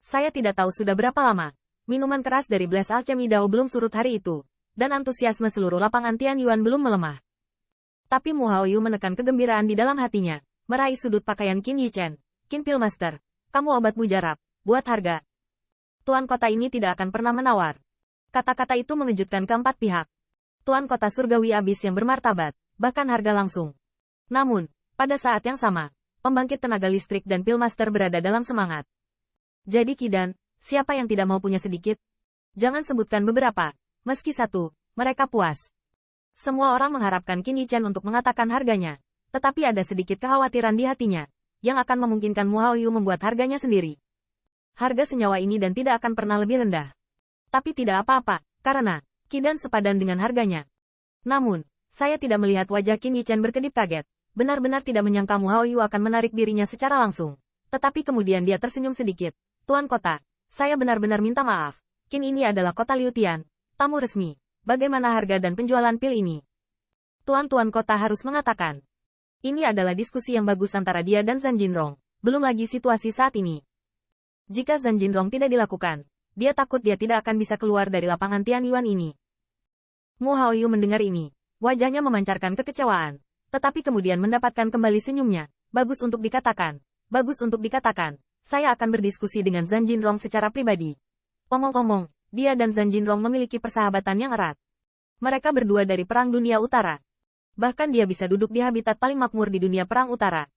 Saya tidak tahu sudah berapa lama. Minuman keras dari Blast Alchemy Dao belum surut hari itu, dan antusiasme seluruh lapangan Tianyuan belum melemah. Tapi Mu Haoyu menekan kegembiraan di dalam hatinya, meraih sudut pakaian Qin Yichen. Qin Pillmaster, kamu obat mujarab, buat harga. Tuan kota ini tidak akan pernah menawar. Kata-kata itu mengejutkan keempat pihak. Tuan kota surgawi abis yang bermartabat, bahkan harga langsung. Namun, pada saat yang sama, pembangkit tenaga listrik dan Pillmaster berada dalam semangat. Jadi Kidan, siapa yang tidak mau punya sedikit? Jangan sebutkan beberapa, meski satu, mereka puas. Semua orang mengharapkan Qin Yichen untuk mengatakan harganya, tetapi ada sedikit kekhawatiran di hatinya, yang akan memungkinkan Mu Haoyu membuat harganya sendiri. Harga senyawa ini dan tidak akan pernah lebih rendah. Tapi tidak apa-apa, karena Kidan sepadan dengan harganya. Namun, saya tidak melihat wajah Qin Yichen berkedip kaget, benar-benar tidak menyangka Mu Haoyu akan menarik dirinya secara langsung. Tetapi kemudian dia tersenyum sedikit. Tuan kota, saya benar-benar minta maaf. Qin ini adalah kota Liu Tian, tamu resmi. Bagaimana harga dan penjualan pil ini? Tuan-tuan kota harus mengatakan. Ini adalah diskusi yang bagus antara dia dan Zhan Jinrong. Belum lagi situasi saat ini. Jika Zhan Jinrong tidak dilakukan, dia takut dia tidak akan bisa keluar dari lapangan Tianyuan ini. Mu Haoyu mendengar ini. Wajahnya memancarkan kekecewaan. Tetapi kemudian mendapatkan kembali senyumnya. Bagus untuk dikatakan. Bagus untuk dikatakan. Saya akan berdiskusi dengan Zhan Jinrong secara pribadi. Omong-omong, dia dan Zhan Jinrong memiliki persahabatan yang erat. Mereka berdua dari Perang Dunia Utara. Bahkan dia bisa duduk di habitat paling makmur di dunia Perang Utara.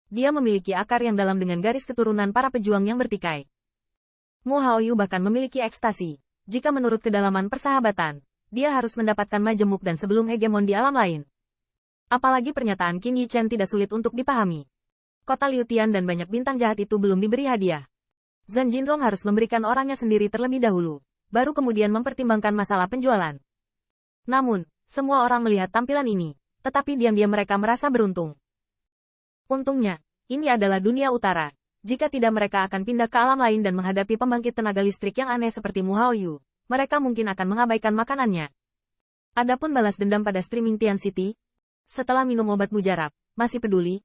Dia memiliki akar yang dalam dengan garis keturunan para pejuang yang bertikai. Mu Haoyu bahkan memiliki ekstasi. Jika menurut kedalaman persahabatan, dia harus mendapatkan majemuk dan sebelum hegemon di alam lain. Apalagi pernyataan Qin Yichen tidak sulit untuk dipahami. Kota Liu Tian dan banyak bintang jahat itu belum diberi hadiah. Zhan Jinrong harus memberikan orangnya sendiri terlebih dahulu, baru kemudian mempertimbangkan masalah penjualan. Namun, semua orang melihat tampilan ini, tetapi diam-diam mereka merasa beruntung. Untungnya, ini adalah dunia utara. Jika tidak mereka akan pindah ke alam lain dan menghadapi pembangkit tenaga listrik yang aneh seperti Mu Haoyu, mereka mungkin akan mengabaikan makanannya. Adapun balas dendam pada streaming Tian City, setelah minum obat mujarab, masih peduli.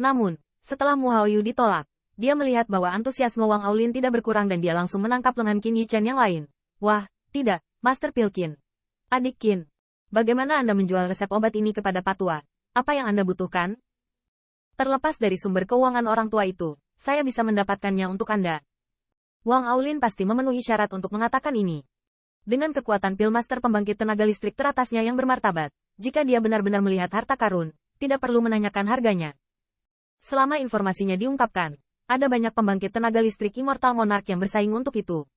Namun, setelah Mu Haoyu ditolak, dia melihat bahwa antusiasme Wang Aulin tidak berkurang dan dia langsung menangkap lengan Qin Yichen yang lain. Wah, tidak, Master Pilkin. Adik Qin, bagaimana Anda menjual resep obat ini kepada Patua? Apa yang Anda butuhkan? Terlepas dari sumber keuangan orang tua itu, saya bisa mendapatkannya untuk Anda. Wang Aulin pasti memenuhi syarat untuk mengatakan ini. Dengan kekuatan Pillmaster pembangkit tenaga listrik teratasnya yang bermartabat, jika dia benar-benar melihat harta karun, tidak perlu menanyakan harganya. Selama informasinya diungkapkan, ada banyak pembangkit tenaga listrik Immortal Monarch yang bersaing untuk itu.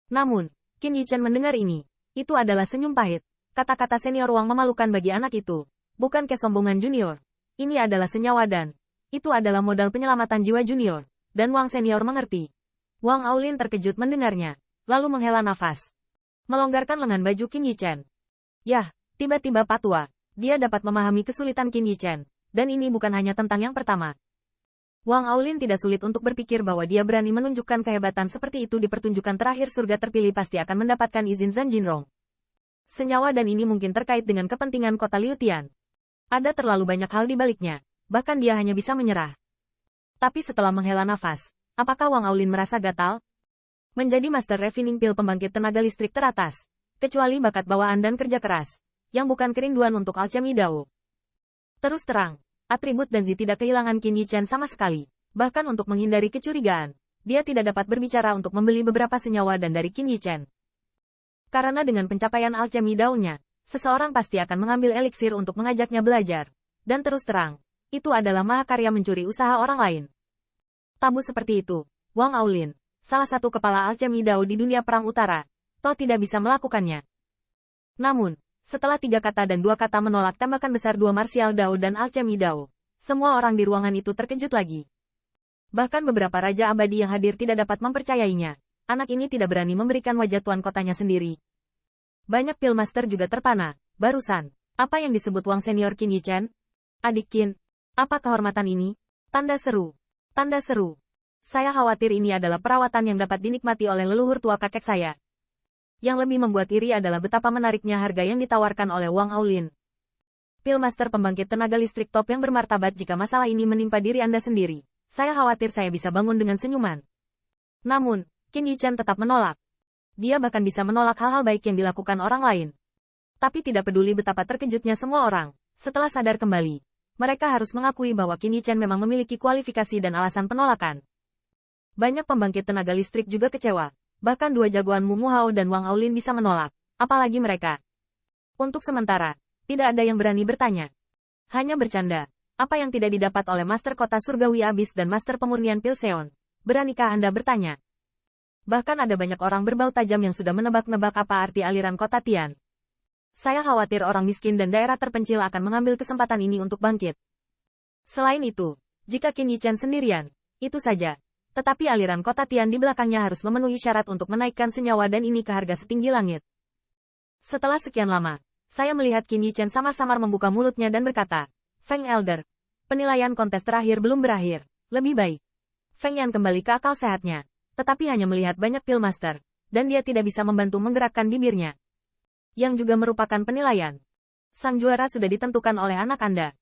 Namun, Qin Yichen mendengar ini. Itu adalah senyum pahit. Kata-kata senior Wang memalukan bagi anak itu. Bukan kesombongan junior. Ini adalah senyawa dan itu adalah modal penyelamatan jiwa junior. Dan Wang senior mengerti. Wang Aulin terkejut mendengarnya. Lalu menghela nafas. Melonggarkan lengan baju Qin Yichen. Yah, tiba-tiba Patua. Dia dapat memahami kesulitan Qin Yichen. Dan ini bukan hanya tentang yang pertama. Wang Aulin tidak sulit untuk berpikir bahwa dia berani menunjukkan kehebatan seperti itu di pertunjukan terakhir surga terpilih pasti akan mendapatkan izin Zhan Jinrong. Senyawa dan ini mungkin terkait dengan kepentingan kota Liu Tian. Ada terlalu banyak hal di baliknya, bahkan dia hanya bisa menyerah. Tapi setelah menghela nafas, apakah Wang Aulin merasa gatal? Menjadi Master Refining Pil pembangkit tenaga listrik teratas, kecuali bakat bawaan dan kerja keras, yang bukan kerinduan untuk alchemy Dao. Terus terang, atribut dan Zi tidak kehilangan Qin Yichen sama sekali. Bahkan untuk menghindari kecurigaan, dia tidak dapat berbicara untuk membeli beberapa senyawa dan dari Qin Yichen. Karena dengan pencapaian alchemy Dao-nya, seseorang pasti akan mengambil eliksir untuk mengajaknya belajar. Dan terus terang, itu adalah mahakarya mencuri usaha orang lain. Tabu seperti itu, Wang Aulin, salah satu kepala alchemy Dao di dunia Perang Utara, toh tidak bisa melakukannya. Namun, setelah 3 kata dan 2 kata menolak tembakan besar 2 martial Dao dan alchemy Dao, semua orang di ruangan itu terkejut lagi. Bahkan beberapa raja abadi yang hadir tidak dapat mempercayainya. Anak ini tidak berani memberikan wajah tuan kotanya sendiri. Banyak Pillmaster juga terpana. Barusan, apa yang disebut Wang senior Qin Yichen? Adik Qin, apa kehormatan ini? Tanda seru. Tanda seru. Saya khawatir ini adalah perawatan yang dapat dinikmati oleh leluhur tua kakek saya. Yang lebih membuat iri adalah betapa menariknya harga yang ditawarkan oleh Wang Aulin. Pillmaster pembangkit tenaga listrik top yang bermartabat jika masalah ini menimpa diri Anda sendiri. Saya khawatir saya bisa bangun dengan senyuman. Namun, Qin Yichen tetap menolak. Dia bahkan bisa menolak hal-hal baik yang dilakukan orang lain. Tapi tidak peduli betapa terkejutnya semua orang, setelah sadar kembali, mereka harus mengakui bahwa Qin Yichen memang memiliki kualifikasi dan alasan penolakan. Banyak pembangkit tenaga listrik juga kecewa. Bahkan dua jagoan Mu Hao dan Wang Aulin bisa menolak, apalagi mereka. Untuk sementara, tidak ada yang berani bertanya. Hanya bercanda. Apa yang tidak didapat oleh Master Kota Surgawi Abis dan Master Pemurnian Pilseon? Beranikah Anda bertanya? Bahkan ada banyak orang berbau tajam yang sudah menebak-nebak apa arti aliran kota Tian. Saya khawatir orang miskin dan daerah terpencil akan mengambil kesempatan ini untuk bangkit. Selain itu, jika Qin Yichen sendirian, itu saja. Tetapi aliran kota Tian di belakangnya harus memenuhi syarat untuk menaikkan senyawa dan ini ke harga setinggi langit. Setelah sekian lama, saya melihat Qin Yichen samar-samar membuka mulutnya dan berkata, Feng Elder, penilaian kontes terakhir belum berakhir, lebih baik. Feng Yan kembali ke akal sehatnya, tetapi hanya melihat banyak pil master, dan dia tidak bisa membantu menggerakkan bibirnya. Yang juga merupakan penilaian. Sang juara sudah ditentukan oleh anak Anda.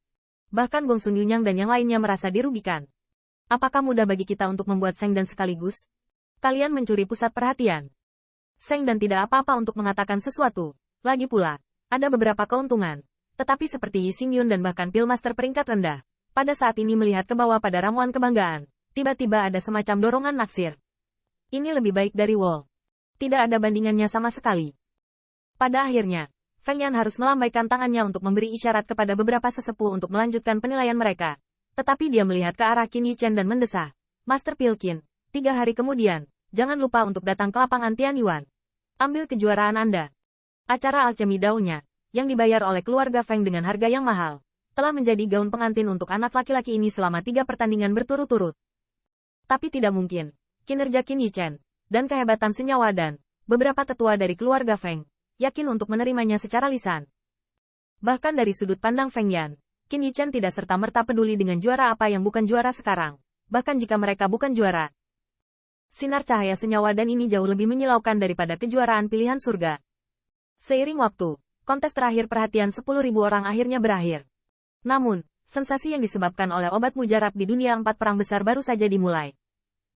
Bahkan Gong Sun Yunyang dan yang lainnya merasa dirugikan. Apakah mudah bagi kita untuk membuat Seng dan sekaligus? Kalian mencuri pusat perhatian. Seng dan tidak apa-apa untuk mengatakan sesuatu. Lagi pula, ada beberapa keuntungan. Tetapi seperti Yi Xingyun dan bahkan Pillmaster peringkat rendah, pada saat ini melihat ke bawah pada ramuan kebanggaan, tiba-tiba ada semacam dorongan naksir. Ini lebih baik dari Wall. Tidak ada bandingannya sama sekali. Pada akhirnya, Feng Yan harus melambaikan tangannya untuk memberi isyarat kepada beberapa sesepuh untuk melanjutkan penilaian mereka. Tetapi dia melihat ke arah Qin Yichen dan mendesah, Master Pilkin, 3 hari kemudian, jangan lupa untuk datang ke lapangan Tianyuan. Ambil kejuaraan Anda. Acara alchemy Dao-nya, yang dibayar oleh keluarga Feng dengan harga yang mahal, telah menjadi gaun pengantin untuk anak laki-laki ini selama 3 pertandingan berturut-turut. Tapi tidak mungkin, kinerja Qin Yichen, dan kehebatan senyawa dan beberapa tetua dari keluarga Feng, yakin untuk menerimanya secara lisan. Bahkan dari sudut pandang Feng Yan, Qin Yichen tidak serta-merta peduli dengan juara apa yang bukan juara sekarang, bahkan jika mereka bukan juara. Sinar cahaya senyawa dan ini jauh lebih menyilaukan daripada kejuaraan pilihan surga. Seiring waktu, kontes terakhir perhatian 10.000 orang akhirnya berakhir. Namun, sensasi yang disebabkan oleh obat mujarab di dunia 4 perang besar baru saja dimulai.